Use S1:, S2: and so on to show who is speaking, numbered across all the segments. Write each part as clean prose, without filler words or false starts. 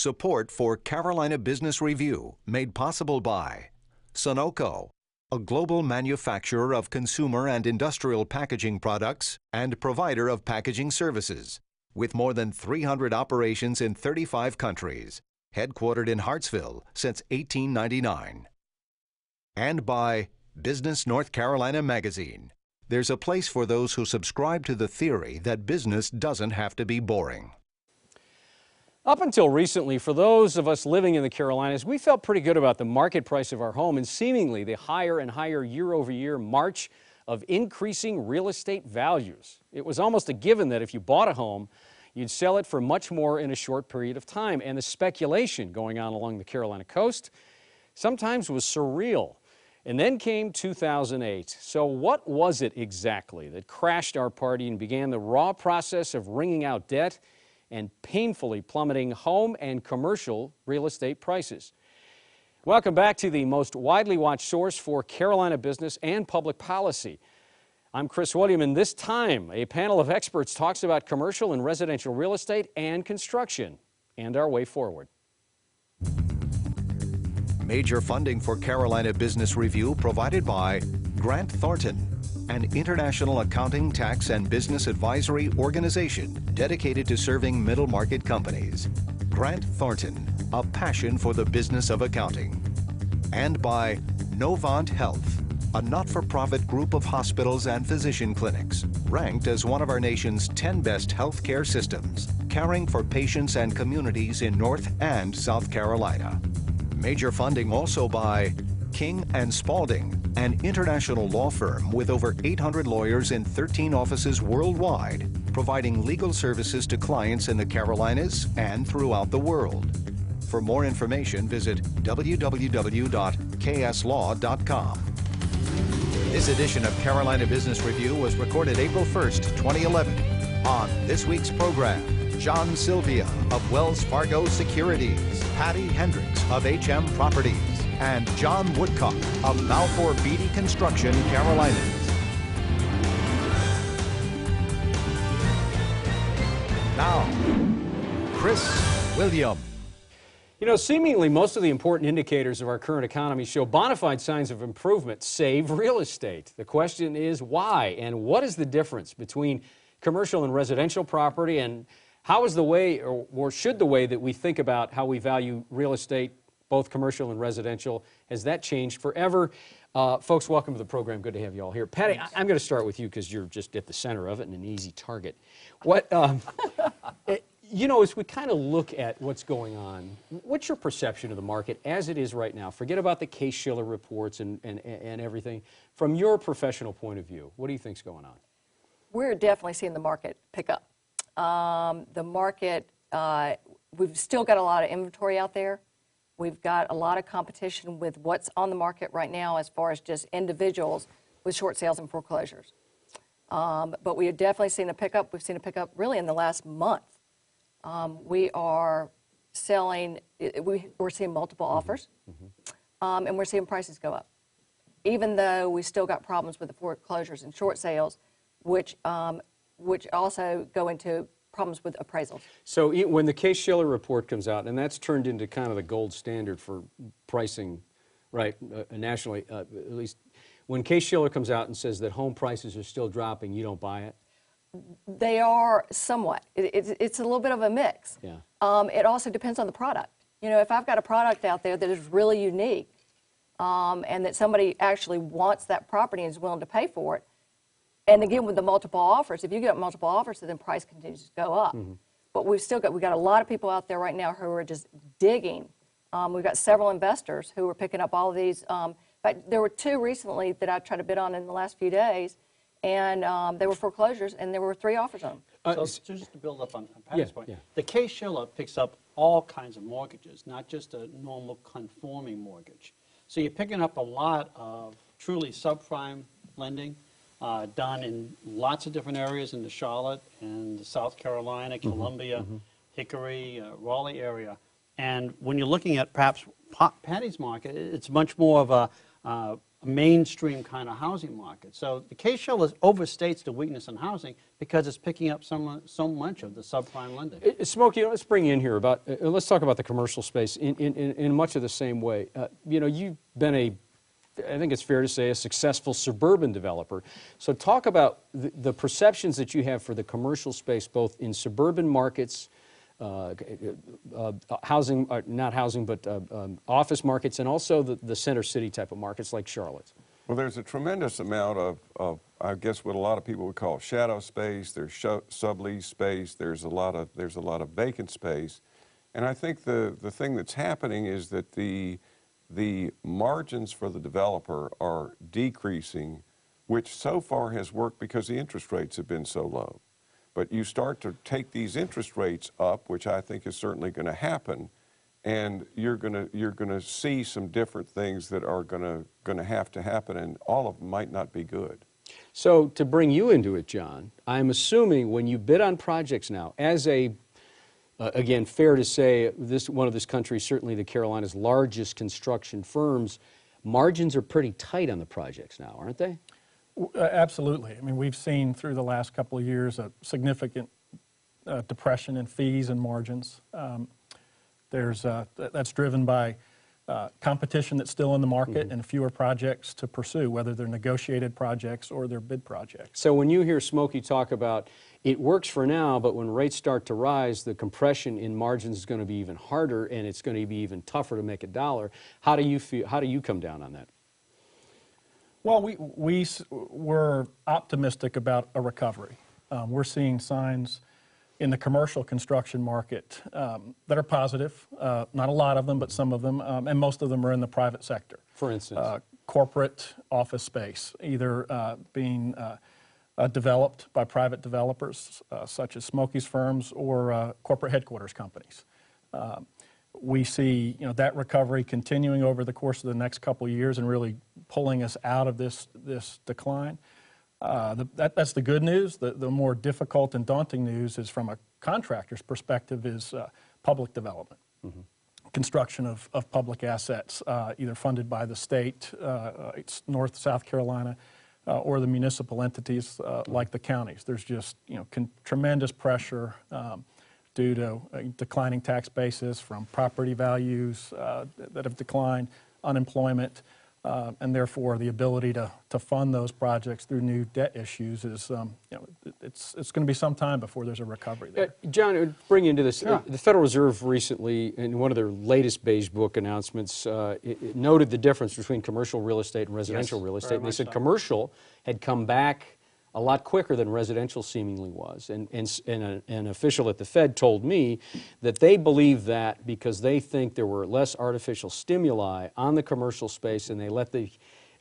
S1: Support for Carolina Business Review made possible by Sunoco, a global manufacturer of consumer and industrial packaging products and provider of packaging services, with more than 300 operations in 35 countries, headquartered in Hartsville since 1899. And by Business North Carolina Magazine. There's a place for those who subscribe to the theory that business doesn't have to be boring.
S2: Up until recently, for those of us living in the Carolinas, we felt pretty good about the market price of our home and seemingly the higher and higher year-over-year march of increasing real estate values. It was almost a given that if you bought a home, you'd sell it for much more in a short period of time. And the speculation going on along the Carolina coast sometimes was surreal. And then came 2008. So what was it exactly that crashed our party and began the raw process of wringing out debt and painfully plummeting home and commercial real estate prices? Welcome back to the most widely watched source for Carolina business and public policy. I'm Chris William, and this time a panel of experts talks about commercial and residential real estate and construction and our way forward.
S1: Major funding for Carolina Business Review provided by Grant Thornton, an international accounting, tax, and business advisory organization dedicated to serving middle-market companies. Grant Thornton, a passion for the business of accounting. And by Novant HEALTH, a not-for-profit group of hospitals and physician clinics, ranked as one of our nation's 10 best healthcare systems, caring for patients and communities in North and South Carolina. Major funding also by King & Spalding, an international law firm with over 800 lawyers in 13 offices worldwide, providing legal services to clients in the Carolinas and throughout the world. For more information, visit www.kslaw.com. This edition of Carolina Business Review was recorded April 1st, 2011. On this week's program, John Silvia of Wells Fargo Securities, Patty Hendrix of HM Properties, and John Woodcock of Balfour Beatty Construction, Carolinas. Now, Chris William.
S2: You know, seemingly most of the important indicators of our current economy show bona fide signs of improvement, save real estate. The question is why, and what is the difference between commercial and residential property, and how is the way, or should the way that we think about how we value real estate, both commercial and residential, has that changed forever? Folks, welcome to the program. Good to have you all here. Patty, I'm going to start with you because you're just at the center of it and an easy target. What, you know, as we kind of look at what's going on, what's your perception of the market as it is right now? Forget about the Case-Shiller reports and everything. From your professional point of view, what do you think's going on?
S3: We're definitely seeing the market pick up. The market, we've still got a lot of inventory out there. We've got a lot of competition with what's on the market right now as far as just individuals with short sales and foreclosures. But we have definitely seen a pickup. We've seen a pickup really in the last month. We are selling, we're seeing multiple offers, and we're seeing prices go up. Even though we still got problems with the foreclosures and short sales, which also go into problems with appraisals. So
S2: when the Case-Shiller report comes out, and that's turned into kind of the gold standard for pricing, right, nationally, at least, when Case-Shiller comes out and says that home prices are still dropping, you don't buy it?
S3: They are somewhat. It's a little bit of a mix.
S2: Yeah.
S3: It also depends on the product. You know, if I've got a product out there that is really unique and that somebody actually wants that property and is willing to pay for it, and again with the multiple offers, if you get multiple offers, then price continues to go up. But we've got a lot of people out there right now who are just digging. We've got several investors who are picking up all of these. In fact, there were two recently that I tried to bid on in the last few days, and they were foreclosures, and there were 3 offers on them.
S4: So just to build up on Patty's point, the Case-Shiller picks up all kinds of mortgages, not just a normal conforming mortgage. So you're picking up a lot of truly subprime lending done in lots of different areas in the Charlotte and the South Carolina, Columbia, Hickory, Raleigh area. And when you're looking at perhaps Patty's market, it's much more of a mainstream kind of housing market. So the case-shell overstates the weakness in housing because it's picking up so much of the subprime lending.
S2: Smoky, let's bring you in here about, let's talk about the commercial space in much of the same way. You know, you've been I think it's fair to say, a successful suburban developer. So talk about the perceptions that you have for the commercial space, both in suburban markets, housing, not housing, but office markets, and also the center city type of markets like Charlotte.
S5: Well, there's a tremendous amount of I guess what a lot of people would call shadow space. There's sublease space. There's a lot of vacant space, and I think the thing that's happening is that the margins for the developer are decreasing, which so far has worked because the interest rates have been so low. But you start to take these interest rates up, which I think is certainly going to happen, and you're going to see some different things that are going to have to happen, and all of them might not be good.
S2: So to bring you into it, John, I'm assuming when you bid on projects now, as a again, fair to say, one of this country's, certainly the Carolinas' largest construction firms, margins are pretty tight on the projects now, aren't they?
S6: Absolutely. I mean, we've seen through the last couple of years a significant depression in fees and margins. That's driven by competition that's still in the market and fewer projects to pursue, whether they're negotiated projects or they're bid projects.
S2: So when you hear Smoky talk about it works for now, but when rates start to rise, the compression in margins is going to be even harder, and it's going to be even tougher to make a dollar. How do you feel? How do you come down on that?
S6: Well, we're optimistic about a recovery. We're seeing signs in the commercial construction market that are positive. Not a lot of them, but some of them, and most of them are in the private sector.
S2: For instance?
S6: Corporate office space, either being developed by private developers, such as Smoky's firms, or corporate headquarters companies. We see that recovery continuing over the course of the next couple of years and really pulling us out of this decline. That's the good news. The more difficult and daunting news is from a contractor's perspective is public development. Construction of public assets, either funded by the state, North, South Carolina, or the municipal entities like the counties. There's just tremendous pressure due to declining tax bases from property values that have declined, unemployment, and therefore the ability to fund those projects through new debt issues is, it's going to be some time before there's a recovery there.
S2: John, I would bring you into this.
S4: Sure.
S2: The Federal Reserve recently, in one of their latest beige book announcements, it noted the difference between commercial real estate and residential real estate. And they said commercial had come back a lot quicker than residential seemingly was. And an official at the Fed told me that they believe that because they think there were less artificial stimuli on the commercial space, and they let the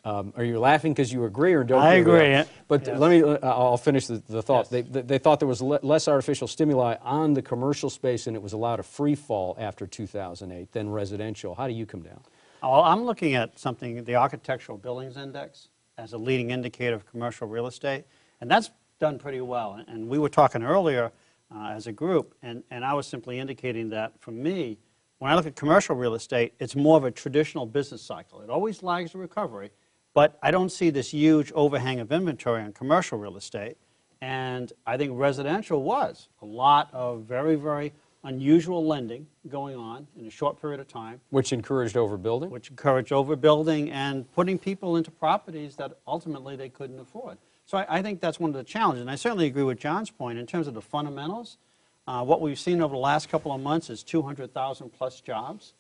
S2: are you laughing because you agree or don't?
S4: I agree.
S2: But
S4: yes.
S2: let me, I'll finish the thought.
S4: Yes.
S2: They thought there was less artificial stimuli on the commercial space, and it was allowed a free fall after 2008 than residential. How do you come down?
S4: Well, I'm looking at something, the Architectural Billings Index, as a leading indicator of commercial real estate, and that's done pretty well. And we were talking earlier as a group, and I was simply indicating that for me, when I look at commercial real estate, it's more of a traditional business cycle. It always lags the recovery, but I don't see this huge overhang of inventory on commercial real estate. And I think residential was a lot of very, very unusual lending going on in a short period of time.
S2: Which encouraged overbuilding?
S4: Which encouraged overbuilding and putting people into properties that ultimately they couldn't afford. So I think that's one of the challenges. And I certainly agree with John's point in terms of the fundamentals. What we've seen over the last couple of months is 200,000 plus jobs.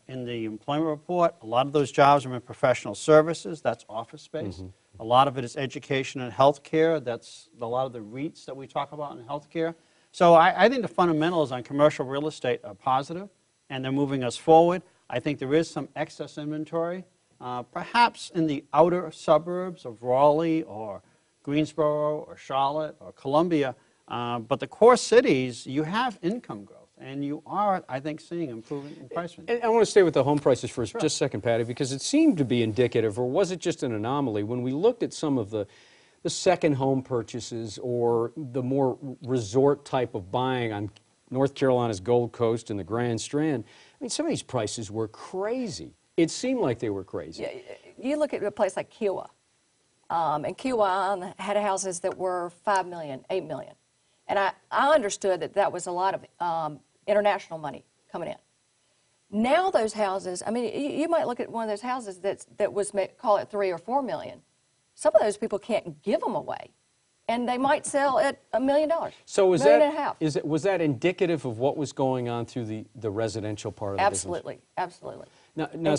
S4: In the employment report, a lot of those jobs are in professional services. That's office space. A lot of it is education and healthcare. That's a lot of the REITs that we talk about in healthcare. So I think the fundamentals on commercial real estate are positive, and they're moving us forward. I think there is some excess inventory, perhaps in the outer suburbs of Raleigh or Greensboro or Charlotte or Columbia. But the core cities, you have income growth, and you are, I think, seeing improvement in pricing.
S2: And I want to stay with the home prices for just a second, Patty, because it seemed to be indicative, or was it just an anomaly? When we looked at some of the second home purchases or the more resort type of buying on North Carolina's Gold Coast and the Grand Strand, I mean, some of these prices were crazy. It seemed like they were crazy.
S3: you look at a place like Kiowa, and Kiowa had houses that were $5 million, $8 million. And I understood that that was a lot of international money coming in. Now those houses, I mean, you might look at one of those houses that was, call it $3 or $4 million. Some of those people can't give them away, and they might sell at $1 million.
S2: So was
S3: was
S2: that indicative of what was going on through the residential part of the business?
S3: Absolutely.
S2: Now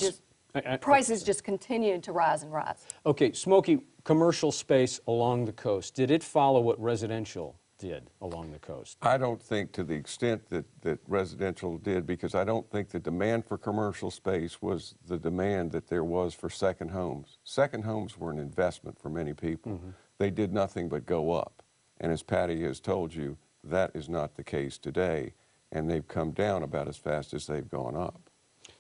S3: prices just continued to rise and rise.
S2: Okay, Smoky, commercial space along the coast, did it follow what residential did along the coast?
S5: I don't think to the extent that residential did, because I don't think the demand for commercial space was the demand that there was for second homes. Second homes were an investment for many people. They did nothing but go up. And as Patty has told you, that is not the case today, and they've come down about as fast as they've gone up.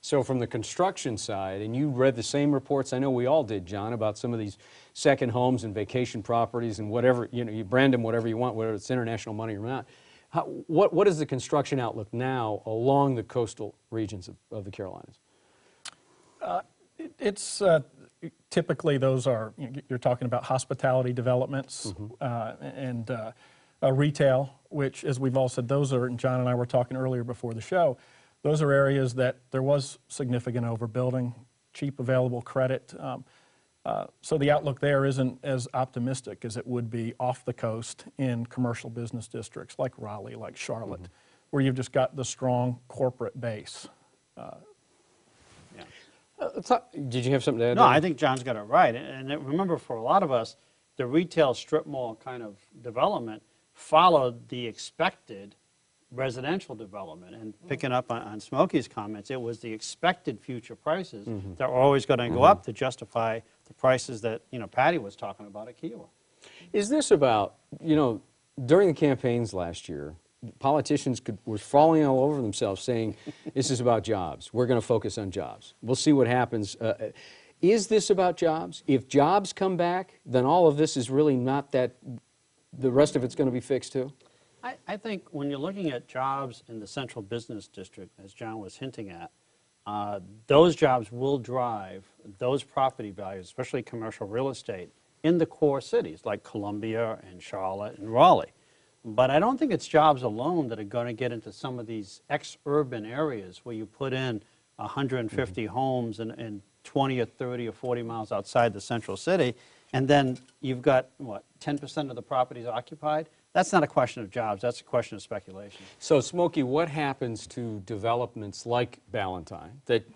S2: So from the construction side, and you read the same reports, I know we all did, John, about some of these second homes and vacation properties and whatever, you know, you brand them whatever you want, whether it's international money or not. What is the construction outlook now along the coastal regions of the Carolinas?
S6: It's typically those are, you're talking about hospitality developments and retail, which, as we've all said, those are, and John and I were talking earlier before the show, those are areas that there was significant overbuilding, cheap available credit. So the outlook there isn't as optimistic as it would be off the coast in commercial business districts like Raleigh, like Charlotte, where you've just got the strong corporate base.
S2: Did you have something to add?
S4: No, I think John's got it right. And remember, for a lot of us, the retail strip mall kind of development followed the expected residential development. And picking up on Smoky's comments, it was the expected future prices that were always going to go up to justify the prices that, you know, Patty was talking about at Kiowa.
S2: Is this about, you know, during the campaigns last year, politicians were falling all over themselves saying, this is about jobs. We're going to focus on jobs. We'll see what happens. Is this about jobs? If jobs come back, then all of this is really not that, the rest of it's going to be fixed too?
S4: I think when you're looking at jobs in the central business district, as John was hinting at, those jobs will drive those property values, especially commercial real estate, in the core cities like Columbia and Charlotte and Raleigh. But I don't think it's jobs alone that are going to get into some of these ex-urban areas where you put in 150 homes and 20 or 30 or 40 miles outside the central city, and then you've got, what, 10% of the properties occupied? That's not a question of jobs, that's a question of speculation.
S2: So, Smoky, what happens to developments like Ballantyne that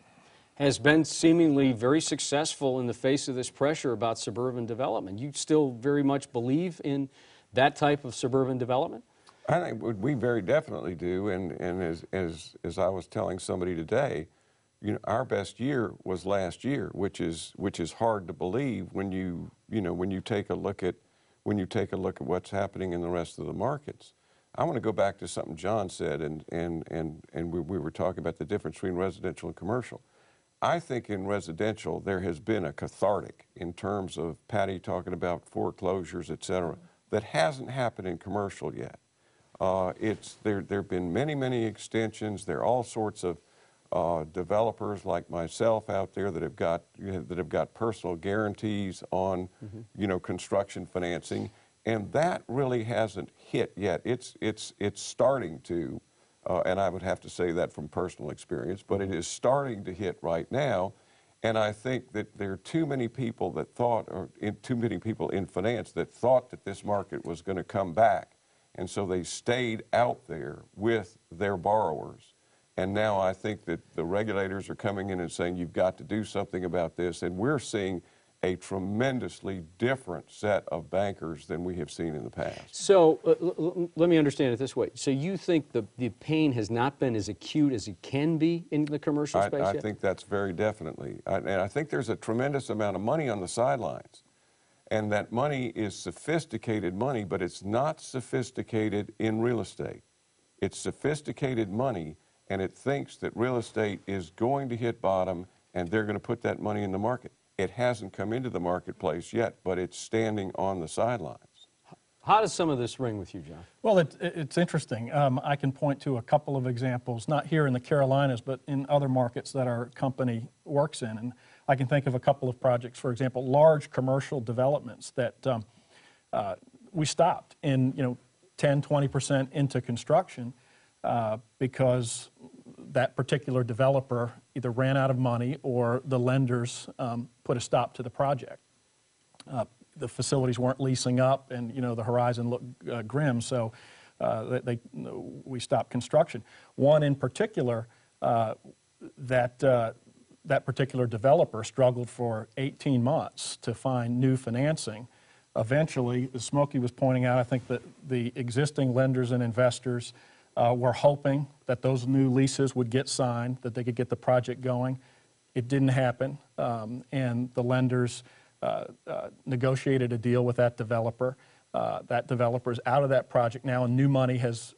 S2: has been seemingly very successful in the face of this pressure about suburban development? You still very much believe in that type of suburban development?
S5: I think we very definitely do, and as I was telling somebody today, you know, our best year was last year, which is hard to believe when you take a look at what's happening in the rest of the markets. I want to go back to something John said, and we were talking about the difference between residential and commercial. I think in residential there has been a cathartic in terms of Patty talking about foreclosures, et cetera, that hasn't happened in commercial yet. There have been many extensions. There are all sorts of developers like myself out there that have got personal guarantees on construction financing, and that really hasn't hit yet. It's starting to, and I would have to say that from personal experience, but it is starting to hit right now. And I think that there are too many people that thought, or too many people in finance that thought that this market was going to come back, and so they stayed out there with their borrowers. And now I think that the regulators are coming in and saying, you've got to do something about this. And we're seeing a tremendously different set of bankers than we have seen in the past.
S2: So let me understand it this way. So you think the pain has not been as acute as it can be in the commercial space yet?
S5: I think that's very definitely. And I think there's a tremendous amount of money on the sidelines. And that money is sophisticated money, but it's not sophisticated in real estate. It's sophisticated money, and it thinks that real estate is going to hit bottom and they're going to put that money in the market. It hasn't come into the marketplace yet, but it's standing on the sidelines.
S2: How does some of this ring with you, John?
S6: Well, it's interesting. I can point to a couple of examples, not here in the Carolinas, but in other markets that our company works in. And I can think of a couple of projects, for example, large commercial developments that we stopped in, 10, 20% into construction because that particular developer either ran out of money or the lenders put a stop to the project. The facilities weren't leasing up, and the horizon looked grim, so we stopped construction. One in particular, that particular developer struggled for 18 months to find new financing. Eventually, as Smoky was pointing out, I think that the existing lenders and investors were hoping that those new leases would get signed, that they could get the project going. It didn't happen, and the lenders negotiated a deal with that developer. That developer is out of that project now, and new money has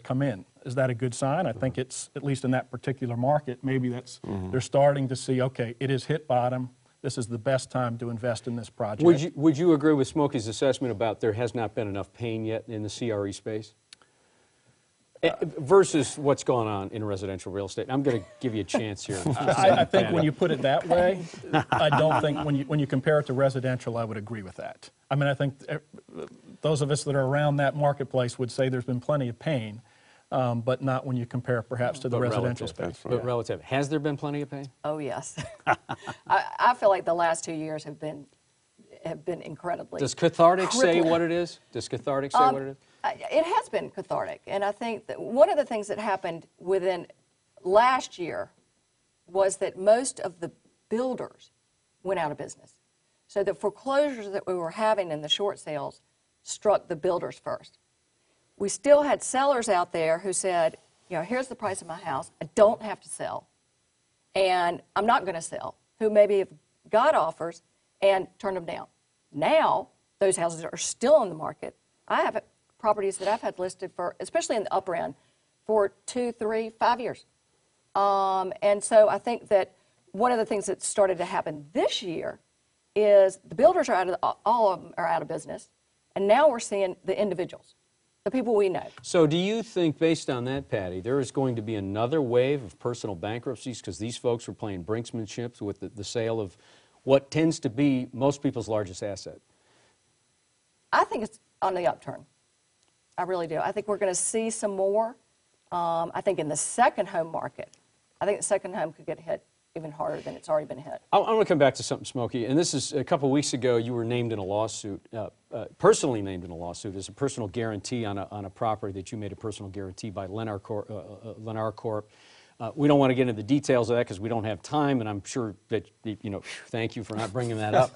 S6: come in. Is that a good sign? I think it's, at least in that particular market, maybe that's they're starting to see, okay, it has hit bottom. This is the best time to invest in this project.
S2: Would you agree with Smoky's assessment about there has not been enough pain yet in the CRE space? Versus what's going on in residential real estate. I'm going to give you a chance here.
S6: I think when you put it that way, I don't think when you compare it to residential, I would agree with that. I mean, I think those of us that are around that marketplace would say there's been plenty of pain, but not when you compare perhaps to the residential space.
S2: But relative. Has there been plenty of pain?
S3: Oh, yes. I feel like the last 2 years have been incredibly
S2: Does cathartic
S3: crippling.
S2: say what it is? Does cathartic say what it is?
S3: It has been cathartic, and I think that one of the things that happened within last year was that most of the builders went out of business. So the foreclosures that we were having in the short sales struck the builders first. We still had sellers out there who said, here's the price of my house, I don't have to sell, and I'm not going to sell, who maybe have got offers and turned them down. Now, those houses are still on the market. I have properties that I've had listed for, especially in the upper end, for 2, 3, 5 years. And so I think that one of the things that started to happen this year is the builders are all of them are out of business, and now we're seeing the individuals, the people we know.
S2: So do you think, based on that, Patty, there is going to be another wave of personal bankruptcies because these folks were playing brinksmanship with the sale of what tends to be most people's largest asset?
S3: I think it's on the upturn. I really do. I think we're going to see some more. I think in the second home market, I think the second home could get hit even harder than it's already been hit.
S2: I want to come back to something, Smoky, and this is a couple of weeks ago you were named in a lawsuit, personally named in a lawsuit as a personal guarantee on a property that you made a personal guarantee by Lennar Corp. We don't want to get into the details of that because we don't have time, and I'm sure that, thank you for not bringing that up.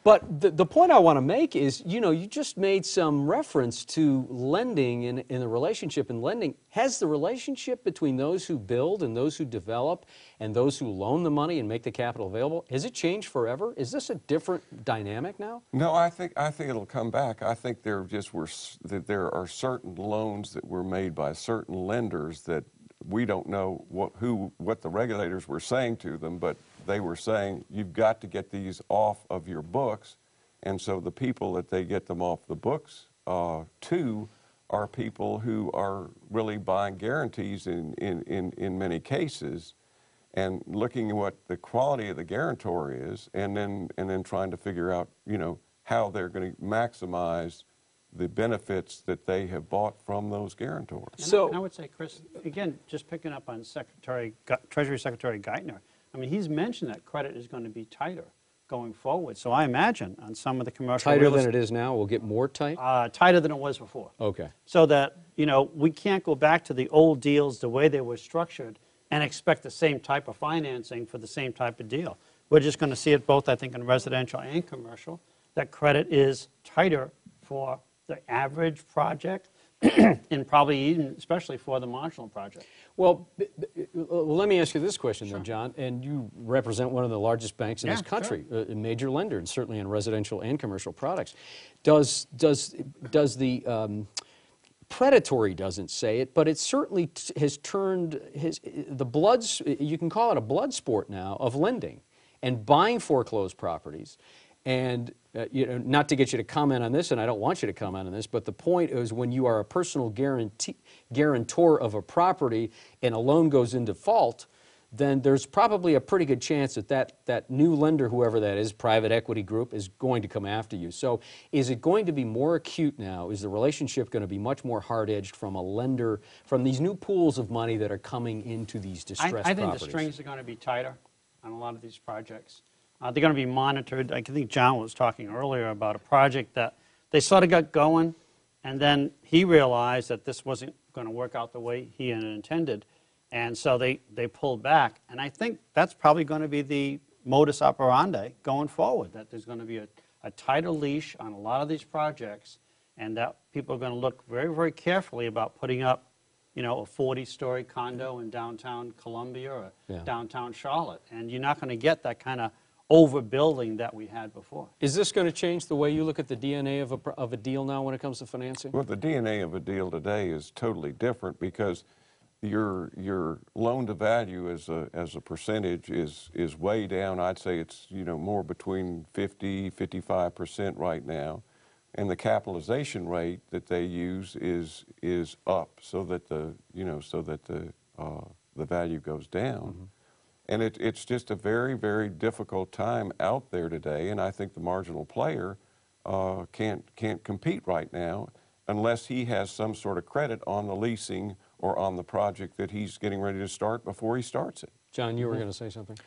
S2: But the point I want to make is, you just made some reference to lending in the relationship in lending. Has the relationship between those who build and those who develop and those who loan the money and make the capital available, has it changed forever? Is this a different dynamic now?
S5: No, I think it'll come back. I think there are certain loans that were made by certain lenders that we don't know what the regulators were saying to them, but they were saying, you've got to get these off of your books. And so the people that they get them off the books to are people who are really buying guarantees in many cases and looking at what the quality of the guarantor is and then trying to figure out, how they're going to maximize the benefits that they have bought from those guarantors.
S4: So I would say, Chris, again, just picking up on Treasury Secretary Geithner, I mean, he's mentioned that credit is going to be tighter going forward. So I imagine on some of the commercial
S2: tighter than it is now, will get more tight?
S4: Tighter than it was before.
S2: Okay.
S4: So that, we can't go back to the old deals the way they were structured and expect the same type of financing for the same type of deal. We're just going to see it both, I think, in residential and commercial, that credit is tighter for the average project and probably even especially for the marginal project.
S2: Well, let me ask you this question then, John, and you represent one of the largest banks in this country, a major lender, and certainly in residential and commercial products. Does the predatory doesn't say it, but it certainly has turned you can call it a blood sport now of lending and buying foreclosed properties. And not to get you to comment on this, and I don't want you to comment on this, but the point is when you are a personal guarantor of a property and a loan goes in default, then there's probably a pretty good chance that new lender, whoever that is, private equity group, is going to come after you. So is it going to be more acute now? Is the relationship going to be much more hard-edged from a lender, from these new pools of money that are coming into these distressed
S4: I think
S2: properties?
S4: the strings are going to be tighter on a lot of these projects. They're going to be monitored. I think John was talking earlier about a project that they sort of got going, and then he realized that this wasn't going to work out the way he had intended, and so they pulled back. And I think that's probably going to be the modus operandi going forward, that there's going to be a tighter leash on a lot of these projects, and that people are going to look very, very carefully about putting up, you know, a 40-story condo in downtown Columbia or downtown Charlotte. And you're not going to get that kind of overbuilding that we had before.
S2: Is this going to change the way you look at the DNA of a deal now when it comes to financing?
S5: Well, the DNA of a deal today is totally different because your loan to value as a percentage is way down. I'd say it's, you know, more between 50-55% right now, and the capitalization rate that they use is up so that the value goes down. Mm-hmm. And it's just a very, very difficult time out there today, and I think the marginal player can't compete right now unless he has some sort of credit on the leasing or on the project that he's getting ready to start before he starts it.
S2: John, you were going to say something?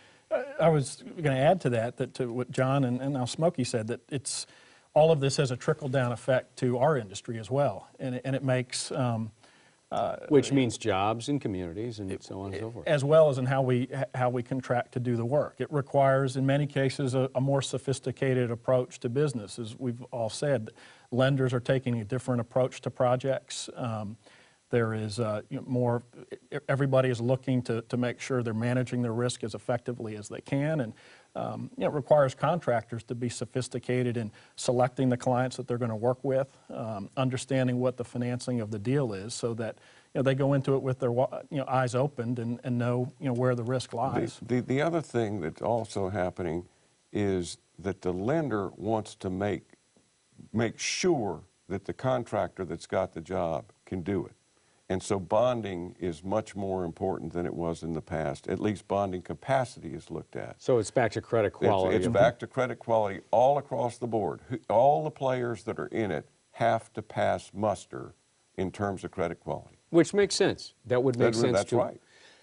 S6: I was going to add to that to what John and now Smoky said, that it's all of this has a trickle-down effect to our industry as well, and it makes
S2: which means jobs in communities and so on and so forth.
S6: As well as in how we contract to do the work. It requires, in many cases, a more sophisticated approach to business. As we've all said, lenders are taking a different approach to projects. There is more, everybody is looking to make sure they're managing their risk as effectively as they can, and it requires contractors to be sophisticated in selecting the clients that they're going to work with, understanding what the financing of the deal is, so that they go into it with their eyes opened and know where the risk lies.
S5: The other thing that's also happening is that the lender wants to make sure that the contractor that's got the job can do it. And so bonding is much more important than it was in the past. At least bonding capacity is looked at.
S2: So it's back to credit quality.
S5: It's back to credit quality all across the board. All the players that are in it have to pass muster in terms of credit quality.
S2: Which makes sense. That would make sense
S5: too. That's right.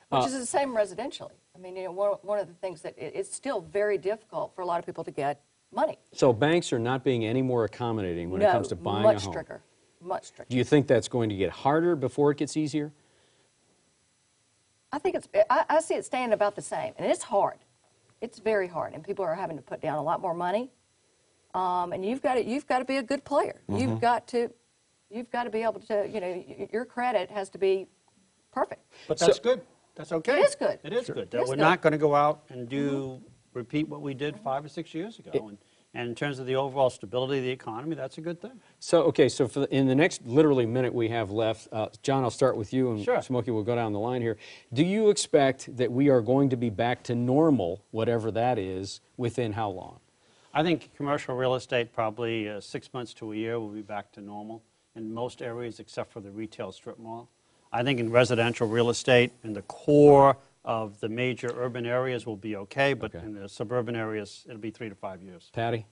S3: Which is the same residentially. I mean, one of the things that it's still very difficult for a lot of people to get money.
S2: So banks are not being any more accommodating when it comes to buying a home.
S3: Much stricter. Much stricter.
S2: Do you think that's going to get harder before it gets easier?
S3: I think I see it staying about the same, and it's hard. It's very hard, and people are having to put down a lot more money. And you've got to be a good player. Mm-hmm. You've got to be able to, your credit has to be perfect.
S4: But that's good. That's okay.
S3: It is good.
S4: It is
S3: Sure.
S4: good. We're not going to go out and repeat what we did 5 or 6 years ago. And in terms of the overall stability of the economy, that's a good thing.
S2: So, okay, so in the next literally minute we have left, John, I'll start with you, and
S4: sure.
S2: Smoky will go down the line here. Do you expect that we are going to be back to normal, whatever that is, within how long?
S4: I think commercial real estate, probably 6 months to a year, will be back to normal in most areas except for the retail strip mall. I think in residential real estate, in the core of the major urban areas will be okay, but in the suburban areas, it'll be 3 to 5 years.
S2: Patty?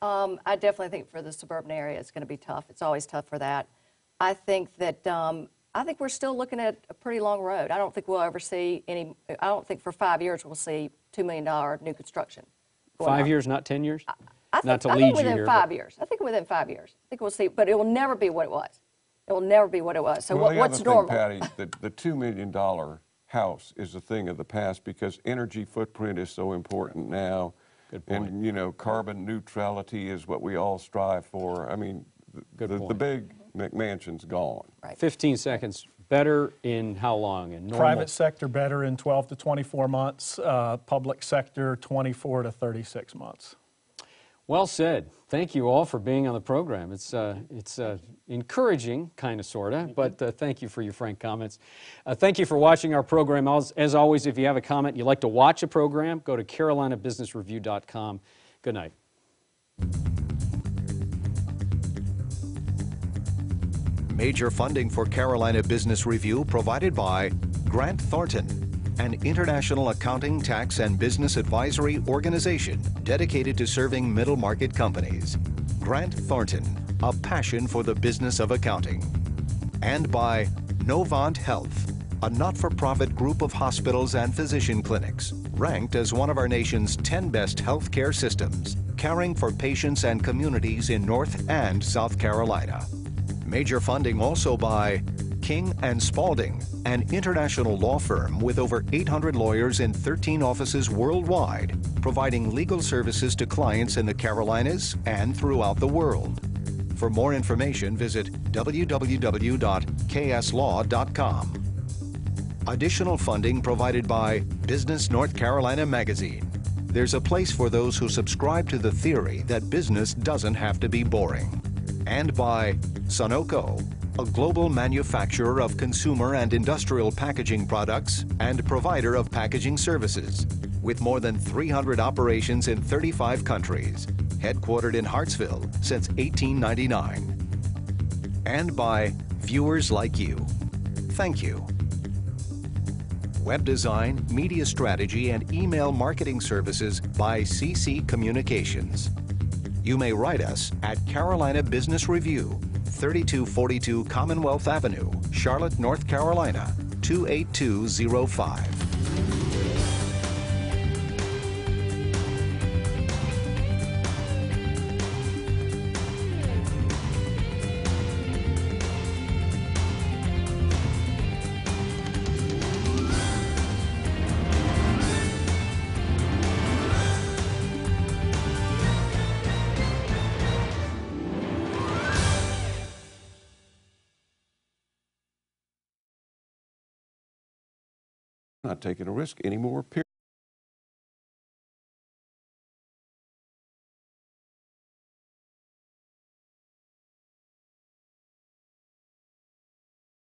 S3: I definitely think for the suburban area, it's going to be tough. It's always tough for that. I think that I think we're still looking at a pretty long road. I don't think we'll ever see any. I don't think for 5 years we'll see $2 million new construction.
S2: 5 years, not 10 years?
S3: I think within 5 years. I think within 5 years. I think we'll see, but it will never be what it was. It will never be what it was. So what's normal?
S5: Patty, the $2 million house is a thing of the past because energy footprint is so important now.
S2: Good point.
S5: And, carbon neutrality is what we all strive for. I mean, the big McMansion's gone.
S3: Right.
S2: 15 seconds. Better in how long? In normal?
S6: Private sector better in 12 to 24 months. Public sector 24 to 36 months.
S2: Well said. Thank you all for being on the program. It's encouraging, kind of, sort of, but thank you for your frank comments. Thank you for watching our program. As always, if you have a comment, you'd like to watch a program, go to carolinabusinessreview.com. Good night.
S1: Major funding for Carolina Business Review provided by Grant Thornton an international accounting, tax, and business advisory organization dedicated to serving middle market companies. Grant Thornton, a passion for the business of accounting. And by Novant HEALTH, a not-for-profit group of hospitals and physician clinics, ranked as one of our nation's 10 best healthcare systems, caring for patients and communities in North and South Carolina. Major funding also by King & Spalding, an international law firm with over 800 lawyers in 13 offices worldwide, providing legal services to clients in the Carolinas and throughout the world. For more information, visit www.kslaw.com. Additional funding provided by Business North Carolina Magazine. There's a place for those who subscribe to the theory that business doesn't have to be boring. And by Sunoco, a global manufacturer of consumer and industrial packaging products and provider of packaging services, with more than 300 operations in 35 countries, headquartered in Hartsville since 1899. And by viewers like you. Thank you. Web design, media strategy, and email marketing services by CC Communications. You may write us at Carolina Business Review, 3242 Commonwealth Avenue, Charlotte, North Carolina, 28205.
S5: Not taking a risk anymore, period.